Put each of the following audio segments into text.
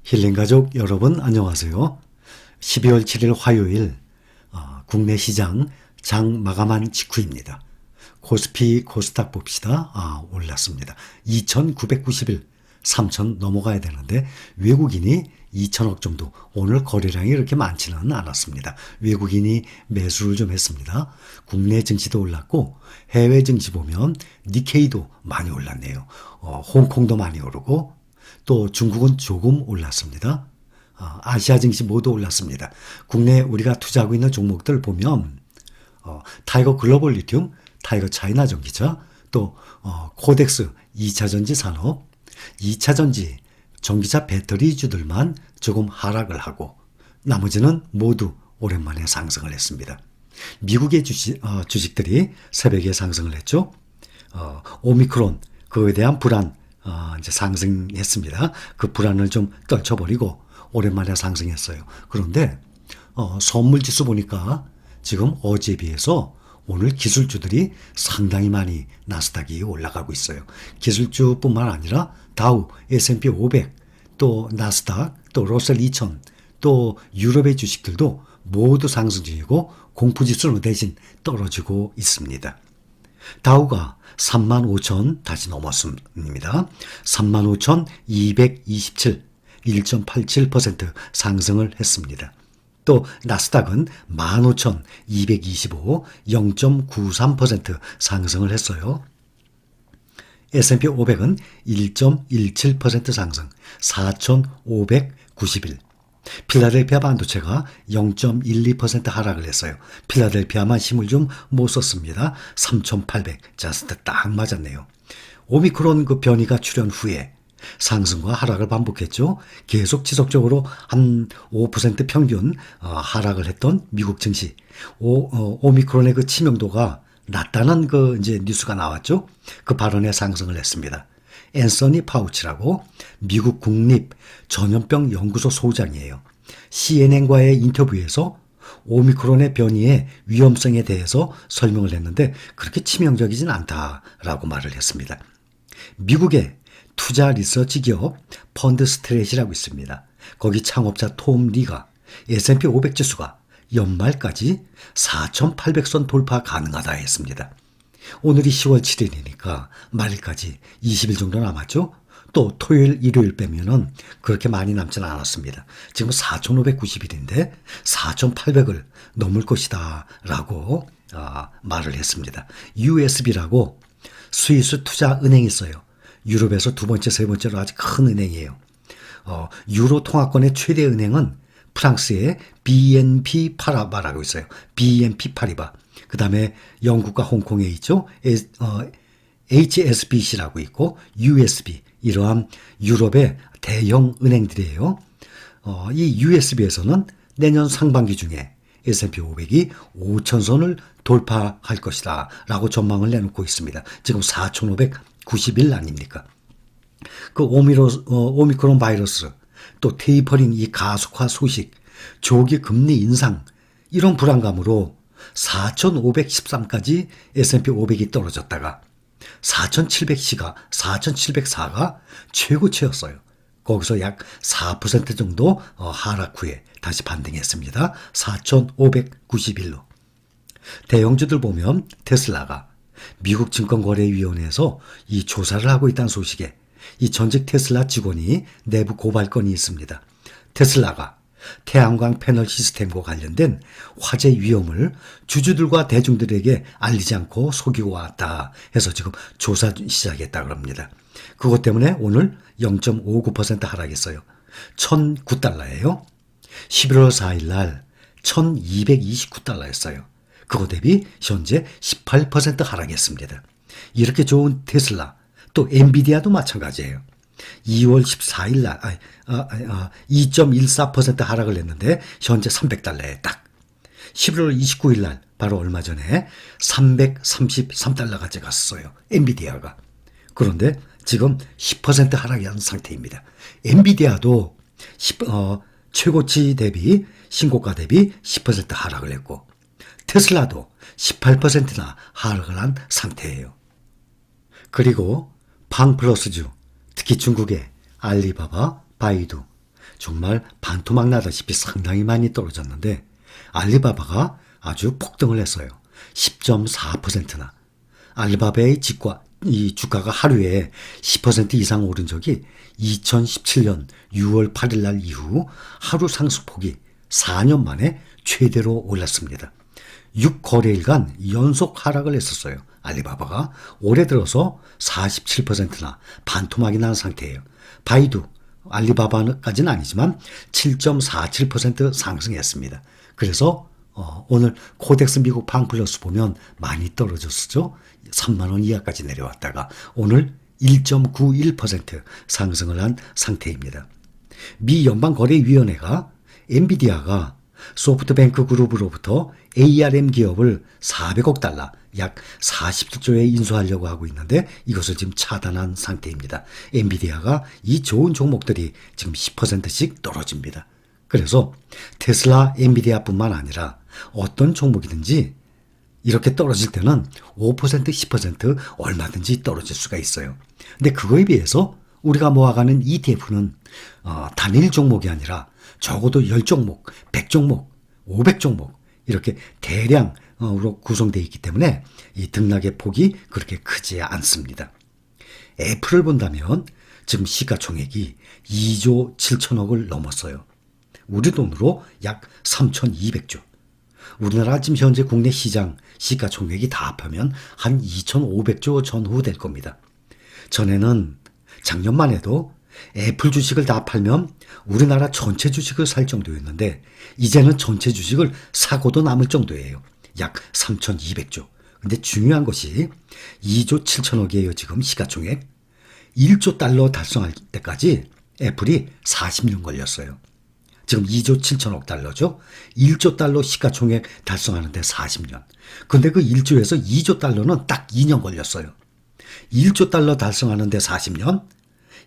힐링가족 여러분 안녕하세요. 12월 7일 화요일 국내 시장 장 마감한 직후입니다. 코스피 코스닥 봅시다. 올랐습니다. 2,991, 3,000 넘어가야 되는데 외국인이 2천억 정도, 오늘 거래량이 그렇게 많지는 않았습니다. 외국인이 매수를 좀 했습니다. 국내 증시도 올랐고 해외 증시 보면 니케이도 많이 올랐네요. 홍콩도 많이 오르고 또 중국은 조금 올랐습니다. 아시아 증시 모두 올랐습니다. 국내 우리가 투자하고 있는 종목들 보면 타이거 글로벌 리튬, 타이거 차이나 전기차, 또 코덱스 2차전지 산업, 2차전지 전기차 배터리주들만 조금 하락을 하고 나머지는 모두 오랜만에 상승을 했습니다. 미국의 주식들이 새벽에 상승을 했죠. 오미크론 그거에 대한 불안 이제 상승했습니다. 그 불안을 좀 떨쳐버리고 오랜만에 상승했어요. 그런데 선물지수 보니까 지금 어제에 비해서 오늘 기술주들이 상당히 많이 나스닥이 올라가고 있어요. 기술주뿐만 아니라 다우, S&P 500, 또 나스닥, 또 러셀 2000, 또 유럽의 주식들도 모두 상승 중이고 공포지수는 대신 떨어지고 있습니다. 다우가 35,000 다시 넘었습니다. 35,227, 1.87% 상승을 했습니다. 또 나스닥은 15,225, 0.93% 상승을 했어요. S&P 500은 1.17% 상승, 4,591. 필라델피아 반도체가 0.12% 하락을 했어요. 필라델피아만 힘을 좀 못 썼습니다. 3,800. 자스트 딱 맞았네요. 오미크론 그 변이가 출현 후에 상승과 하락을 반복했죠. 계속 지속적으로 한 5% 평균 하락을 했던 미국 증시. 오미크론의 그 치명도가 낮다는 그 이제 뉴스가 나왔죠. 그 발언에 상승을 했습니다. 앤서니 파우치라고 미국 국립 전염병 연구소 소장이에요. CNN과의 인터뷰에서 오미크론의 변이의 위험성에 대해서 설명을 했는데 그렇게 치명적이진 않다라고 말을 했습니다. 미국의 투자 리서치 기업 펀드 스트레이트라고 있습니다. 거기 창업자 톰 리가 S&P 500 지수가 연말까지 4,800선 돌파 가능하다 했습니다. 오늘이 10월 7일이니까 말일까지 20일 정도 남았죠. 또 토요일, 일요일 빼면은 그렇게 많이 남지는 않았습니다. 지금 4,590일인데 4,800을 넘을 것이다 라고 말을 했습니다. USB라고 스위스 투자 은행이 있어요. 유럽에서 두 번째, 세 번째로 아주 큰 은행이에요. 유로 통화권의 최대 은행은 프랑스의 BNP 파리바라고 있어요. BNP 파리바. 그 다음에 영국과 홍콩에 있죠. HSBC라고 있고 USB. 이러한 유럽의 대형 은행들이에요. 이 USB에서는 내년 상반기 중에 S&P 500이 5,000선을 돌파할 것이다 라고 전망을 내놓고 있습니다. 지금 4,591 아닙니까? 그 오미크론 바이러스, 또 테이퍼링 이 가속화 소식, 조기 금리 인상 이런 불안감으로 4,513까지 S&P 500이 떨어졌다가 4,704가 최고치였어요. 거기서 약 4% 정도 하락 후에 다시 반등했습니다. 4,591로. 대형주들 보면 테슬라가 미국 증권거래위원회에서 이 조사를 하고 있다는 소식에 이 전직 테슬라 직원이 내부 고발 건이 있습니다. 테슬라가 태양광 패널 시스템과 관련된 화재 위험을 주주들과 대중들에게 알리지 않고 속이고 왔다 해서 지금 조사 시작했다고 합니다. 그것 때문에 오늘 0.59% 하락했어요. 1,009달러예요. 11월 4일 날 1,229달러였어요. 그거 대비 현재 18% 하락했습니다. 이렇게 좋은 테슬라, 또 엔비디아도 마찬가지예요. 2월 14일 날 2.14% 하락을 했는데 현재 300달러에 딱. 11월 29일 날 바로 얼마 전에 333달러까지 갔어요. 엔비디아가. 그런데 지금 10% 하락한 상태입니다. 엔비디아도 최고치 대비 신고가 대비 10% 하락을 했고 테슬라도 18%나 하락을 한 상태예요. 그리고 방 플러스주, 특히 중국의 알리바바, 바이두, 정말 반토막 나다시피 상당히 많이 떨어졌는데 알리바바가 아주 폭등을 했어요. 10.4%나. 알리바바의 이 주가가 하루에 10% 이상 오른 적이 2017년 6월 8일 날 이후 하루 상승폭이 4년 만에 최대로 올랐습니다. 6거래일간 연속 하락을 했었어요. 알리바바가 올해 들어서 47%나 반토막이 난 상태예요. 바이두, 알리바바까지는 아니지만 7.47% 상승했습니다. 그래서 오늘 코덱스 미국 방플러스 보면 많이 떨어졌었죠. 3만 원 이하까지 내려왔다가 오늘 1.91% 상승을 한 상태입니다. 미 연방거래위원회가 엔비디아가 소프트뱅크 그룹으로부터 ARM 기업을 400억 달러, 약 47조에 인수하려고 하고 있는데 이것을 지금 차단한 상태입니다. 엔비디아가 이 좋은 종목들이 지금 10%씩 떨어집니다. 그래서 테슬라, 엔비디아뿐만 아니라 어떤 종목이든지 이렇게 떨어질 때는 5%, 10% 얼마든지 떨어질 수가 있어요. 근데 그거에 비해서 우리가 모아가는 ETF는 단일 종목이 아니라 적어도 10종목, 100종목, 500종목 이렇게 대량으로 구성되어 있기 때문에 이 등락의 폭이 그렇게 크지 않습니다. 애플을 본다면 지금 시가총액이 2조 7천억을 넘었어요. 우리 돈으로 약 3,200조. 우리나라 지금 현재 국내 시장 시가총액이 다 합하면 한 2,500조 전후 될 겁니다. 전에는 작년만 해도 애플 주식을 다 팔면 우리나라 전체 주식을 살 정도였는데 이제는 전체 주식을 사고도 남을 정도예요. 약 3,200조. 근데 중요한 것이 2조 7천억이에요. 지금 시가총액. 1조 달러 달성할 때까지 애플이 40년 걸렸어요. 지금 2조 7천억 달러죠. 1조 달러 시가총액 달성하는데 40년. 근데 그 1조에서 2조 달러는 딱 2년 걸렸어요. 1조 달러 달성하는데 40년,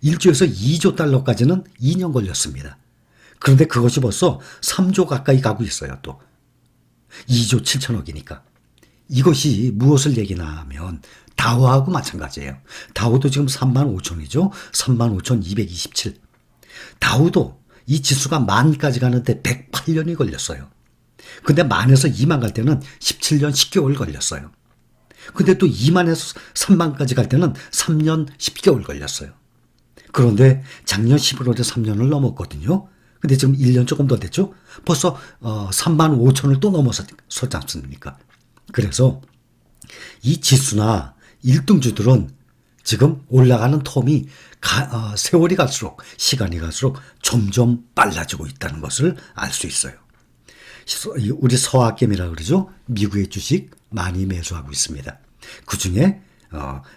1조에서 2조 달러까지는 2년 걸렸습니다. 그런데 그것이 벌써 3조 가까이 가고 있어요. 또 2조 7천억이니까. 이것이 무엇을 얘기나 하면 다우하고 마찬가지예요. 다우도 지금 35,000이죠. 35,227. 다우도 이 지수가 만까지 가는데 108년이 걸렸어요. 근데 만에서 2만 갈 때는 17년 10개월 걸렸어요. 근데 또 2만에서 3만까지 갈 때는 3년 10개월 걸렸어요. 그런데 작년 11월에 3년을 넘었거든요. 근데 지금 1년 조금 더 됐죠. 벌써 3만 5천을 또 넘어섰지 않습니까? 그래서 이 지수나 1등주들은 지금 올라가는 텀이 세월이 갈수록 시간이 갈수록 점점 빨라지고 있다는 것을 알 수 있어요. 우리 서학겜이라고 그러죠. 미국의 주식 많이 매수하고 있습니다. 그중에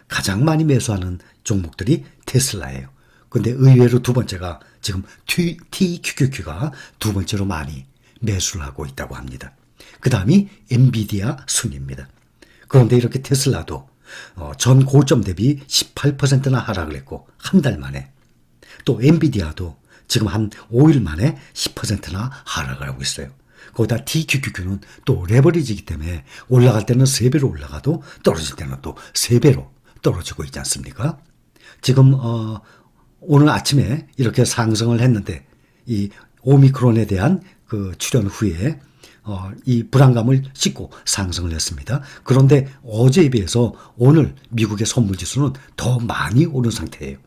가장 많이 매수하는 종목들이 테슬라예요. 근데 의외로 두 번째가 지금 TQQQ가 두 번째로 많이 매수를 하고 있다고 합니다. 그 다음이 엔비디아 순입니다. 그런데 이렇게 테슬라도 전 고점 대비 18%나 하락을 했고 한 달 만에, 또 엔비디아도 지금 한 5일 만에 10%나 하락을 하고 있어요. 거기다 TQQQ는 또 레버리지이기 때문에 올라갈 때는 3배로 올라가도 떨어질 때는 또 3배로 떨어지고 있지 않습니까? 지금 오늘 아침에 이렇게 상승을 했는데 이 오미크론에 대한 그 출현 후에 이 불안감을 싣고 상승을 했습니다. 그런데 어제에 비해서 오늘 미국의 선물지수는 더 많이 오른 상태예요.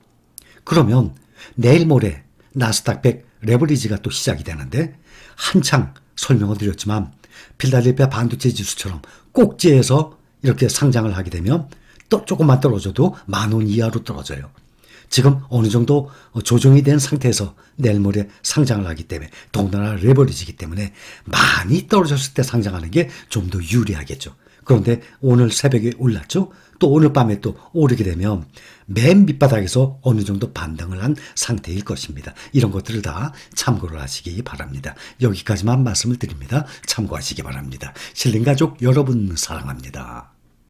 그러면 내일 모레 나스닥 100 레버리지가 또 시작이 되는데 한창 설명을 드렸지만 필라델피아 반도체 지수처럼 꼭지에서 이렇게 상장을 하게 되면 또 조금만 떨어져도 10,000원 이하로 떨어져요. 지금 어느 정도 조정이 된 상태에서 내일 모레 상장을 하기 때문에 더군다나 레버리지이기 때문에 많이 떨어졌을 때 상장하는 게 좀 더 유리하겠죠. 그런데 오늘 새벽에 올랐죠. 또 오늘 밤에 또 오르게 되면 맨 밑바닥에서 어느 정도 반등을 한 상태일 것입니다. 이런 것들을 다 참고를 하시기 바랍니다. 여기까지만 말씀을 드립니다. 참고하시기 바랍니다. 실린가족 여러분 사랑합니다.